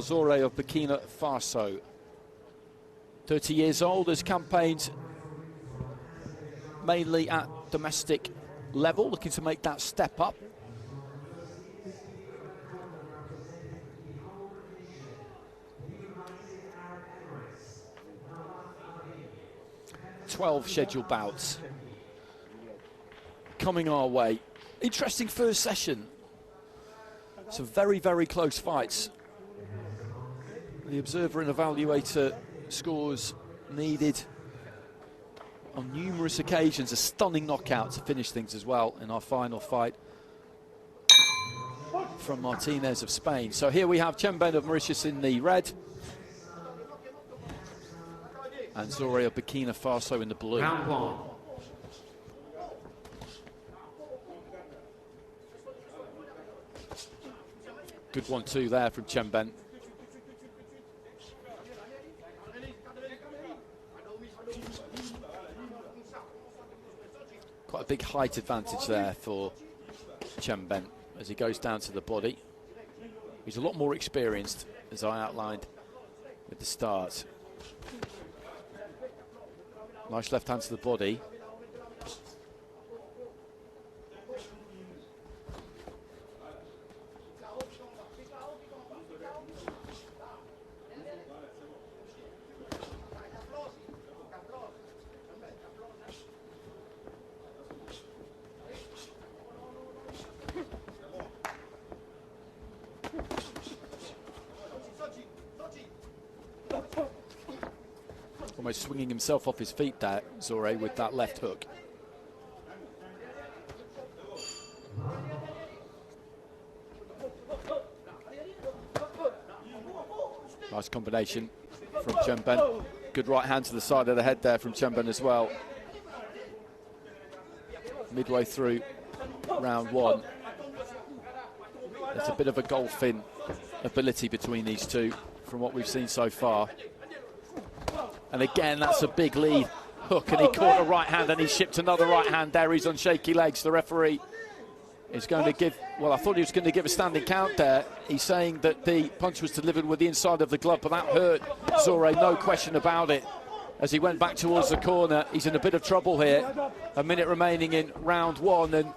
ZORE of Burkina Faso. 30 years old, has campaigned mainly at domestic level, looking to make that step up. "12 scheduled bouts coming our way. Interesting first session. Some very, very close fights. The observer and evaluator scores needed on numerous occasions. A stunning knockout to finish things as well in our final fight from Martinez of Spain. So here we have CHEMBEN of Mauritius in the red and ZORE of Burkina Faso in the blue. Round one. Good 1-2 there from CHEMBEN. Quite a big height advantage there for CHEMBEN as he goes down to the body. He's a lot more experienced, as I outlined with the start. Nice left hand to the body. Almost swinging himself off his feet there, ZORE, with that left hook. Nice combination from CHEMBEN. Good right hand to the side of the head there from CHEMBEN as well. Midway through round one. There's a bit of a golfing ability between these two from what we've seen so far. And again, that's a big lead hook, and he caught a right hand and he shipped another right hand there. He's on shaky legs. The referee is going to give, well, I thought he was going to give a standing count there. He's saying that the punch was delivered with the inside of the glove, but that hurt ZORE, no question about it. As he went back towards the corner, he's in a bit of trouble here. A minute remaining in round one, and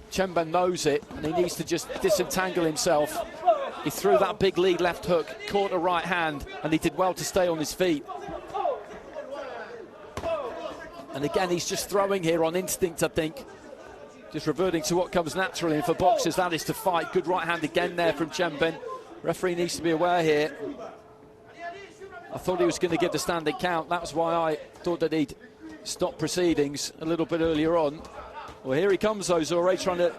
CHEMBEN knows it, and he needs to just disentangle himself. He threw that big lead left hook, caught a right hand, and he did well to stay on his feet. And again, he's just throwing here on instinct, I think. Just reverting to what comes naturally, and for boxers, that is to fight. Good right hand again there from CHEMBEN. Referee needs to be aware here. I thought he was going to give the standing count. That's why I thought that he'd stop proceedings a little bit earlier on. Well, here he comes, though, ZORE, trying to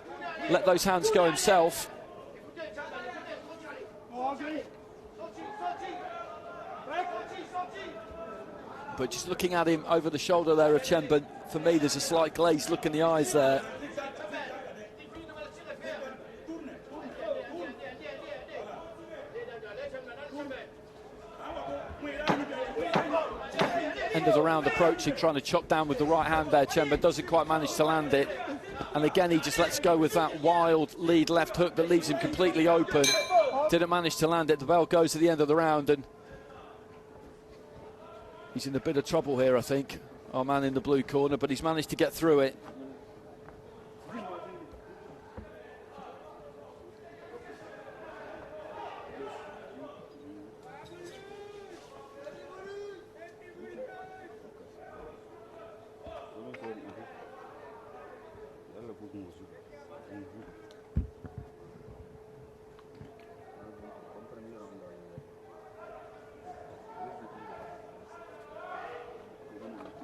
let those hands go himself. But just looking at him over the shoulder there of CHEMBEN, for me, there's a slight glazed look in the eyes there. End of the round approaching, trying to chop down with the right hand there. CHEMBEN doesn't quite manage to land it. And again, he just lets go with that wild lead left hook that leaves him completely open. Didn't manage to land it. The bell goes to the end of the round, and he's in a bit of trouble here, I think, our man in the blue corner, but he's managed to get through it.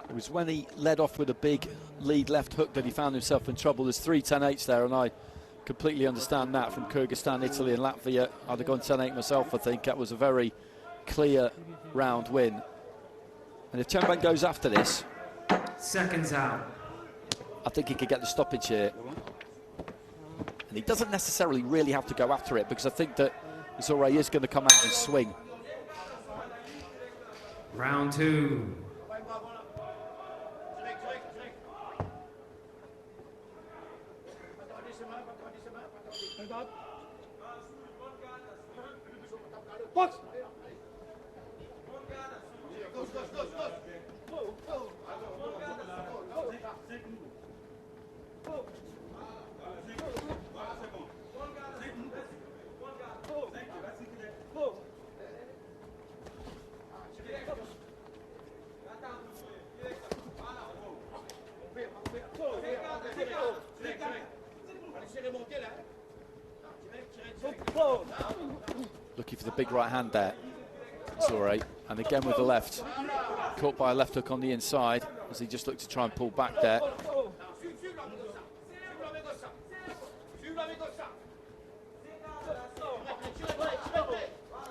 It was when he led off with a big lead left hook that he found himself in trouble. There's 3 10-8s there, and I completely understand that from Kyrgyzstan, Italy and Latvia. I'd have gone 10-8 myself, I think. That was a very clear round win. And if CHEMBEN goes after this, Seconds out. I think he could get the stoppage here. And he doesn't necessarily really have to go after it, because I think that ZORE is going to come out and swing. Round two. Looking for the big right hand there, ZORE, and again with the left. Caught by a left hook on the inside as he just looked to try and pull back there.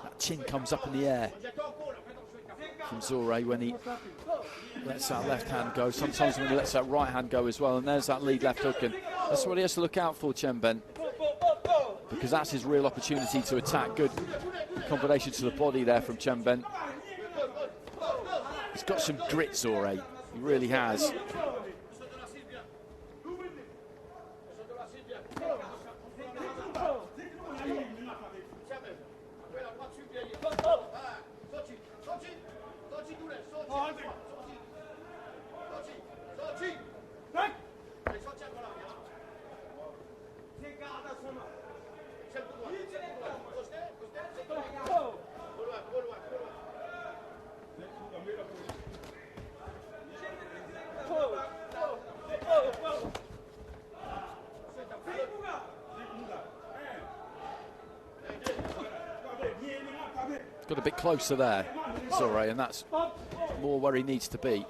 That chin comes up in the air from ZORE when he lets that left hand go. Sometimes when he lets that right hand go as well. And there's that lead left hook, and that's what he has to look out for, CHEMBEN, because that's his real opportunity to attack. Good combination to the body there from CHEMBEN. He's got some grit, ZORE. He really has. Got a bit closer there, ZORE, and that's more where he needs to be.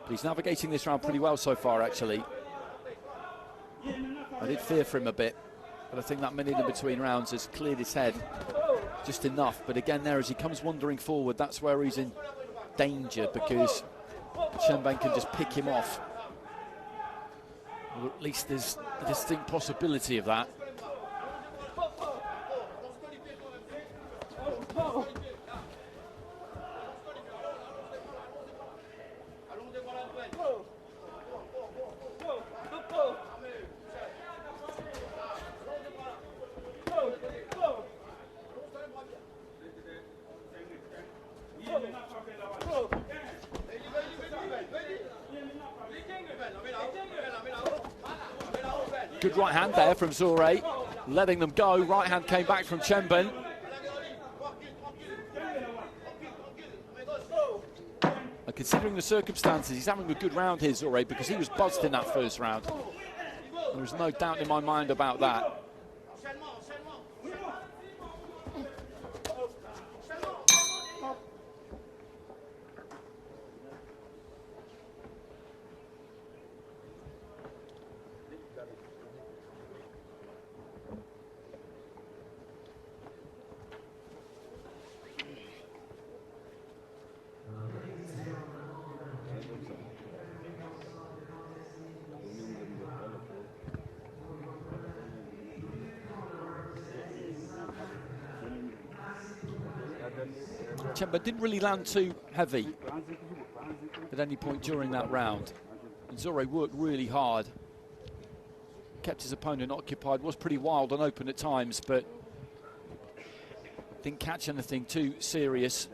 But he's navigating this round pretty well so far, actually. I did fear for him a bit, but I think that minute in between rounds has cleared his head just enough. But again, there as he comes wandering forward, that's where he's in danger, because CHEMBEN can just pick him off. Or at least there's a distinct possibility of that. Good right hand there from ZORE, letting them go. Right hand came back from CHEMBEN. And considering the circumstances, he's having a good round here, ZORE, because he was buzzed in that first round. There's no doubt in my mind about that. CHEMBEN didn't really land too heavy at any point during that round. And ZORE worked really hard, kept his opponent occupied, was pretty wild and open at times, but didn't catch anything too serious.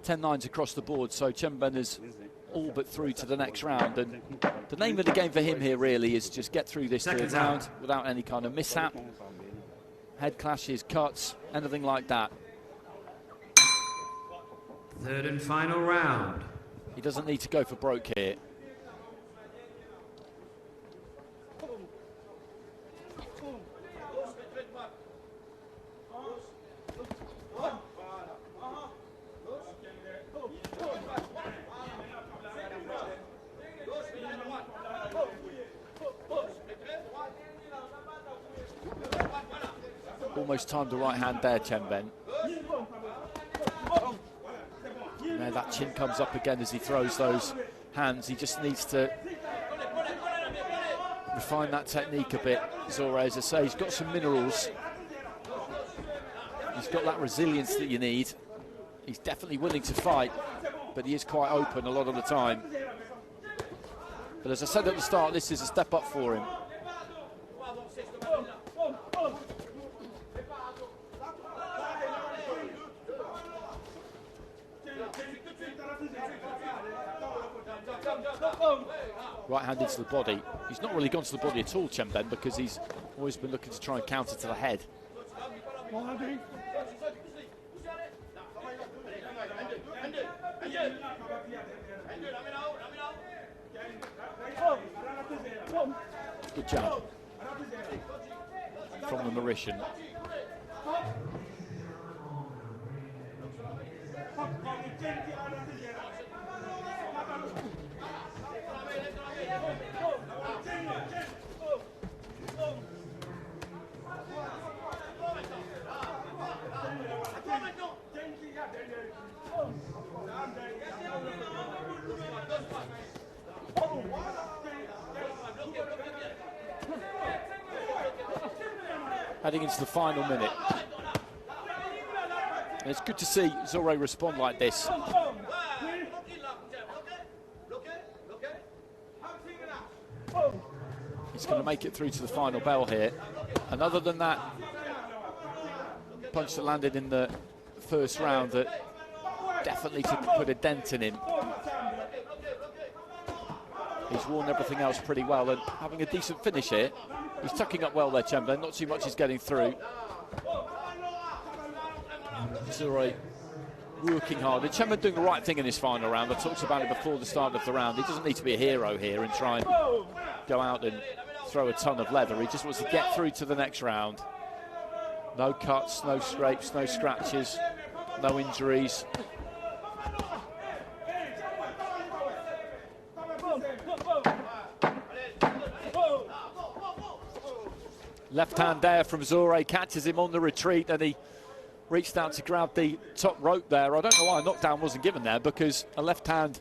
10-9s across the board, so CHEMBEN is all but through to the next round. And the name of the game for him here really is just get through this third round without any kind of mishap, head clashes, cuts, anything like that. Third and final round. He doesn't need to go for broke here. Almost timed the right hand there, CHEMBEN. Now that chin comes up again as he throws those hands. He just needs to refine that technique a bit. ZORE, as I say, he's got some minerals. He's got that resilience that you need. He's definitely willing to fight, but he is quite open a lot of the time. But as I said at the start, this is a step up for him. Right hand into the body. He's not really gone to the body at all, CHEMBEN, because he's always been looking to try and counter to the head. Good jab from the Mauritian. Heading into the final minute. And it's good to see ZORE respond like this. He's going to make it through to the final bell here. And other than that punch that landed in the first round that definitely could put a dent in him, he's worn everything else pretty well, and having a decent finish here. He's tucking up well there, CHEMBEN. Not too much is getting through. ZORE working hard. And CHEMBEN doing the right thing in his final round. I talked about it before the start of the round. He doesn't need to be a hero here and try and go out and throw a ton of leather. He just wants to get through to the next round. No cuts, no scrapes, no scratches, no injuries. Left hand there from ZORE, catches him on the retreat, and he reached out to grab the top rope there. I don't know why a knockdown wasn't given there, because a left hand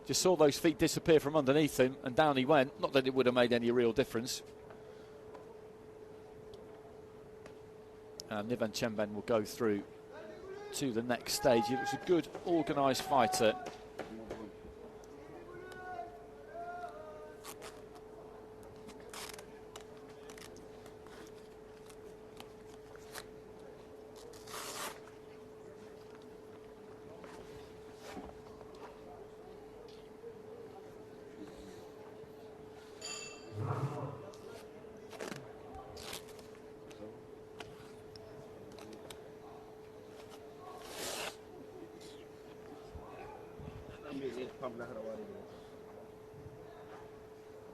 just saw those feet disappear from underneath him, and down he went. Not that it would have made any real difference. And Niven CHEMBEN will go through to the next stage. He was a good, organised fighter.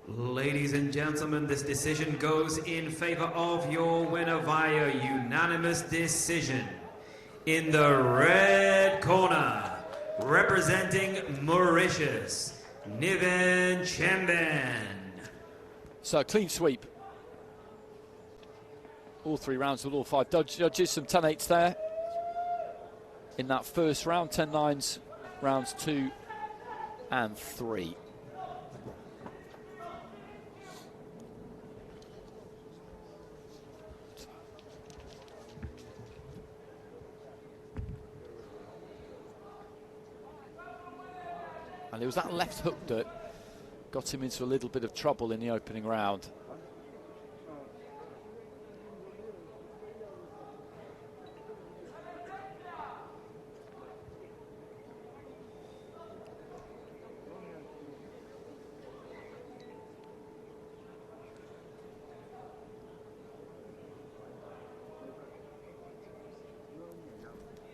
Ladies and gentlemen, this decision goes in favor of your winner via unanimous decision. In the red corner, representing Mauritius, Niven CHEMBEN. So clean sweep. All 3 rounds with all 5 judges, some 10-8s there. In that first round, 10-9s, rounds 2 and 3. And it was that left hook that got him into a little bit of trouble in the opening round.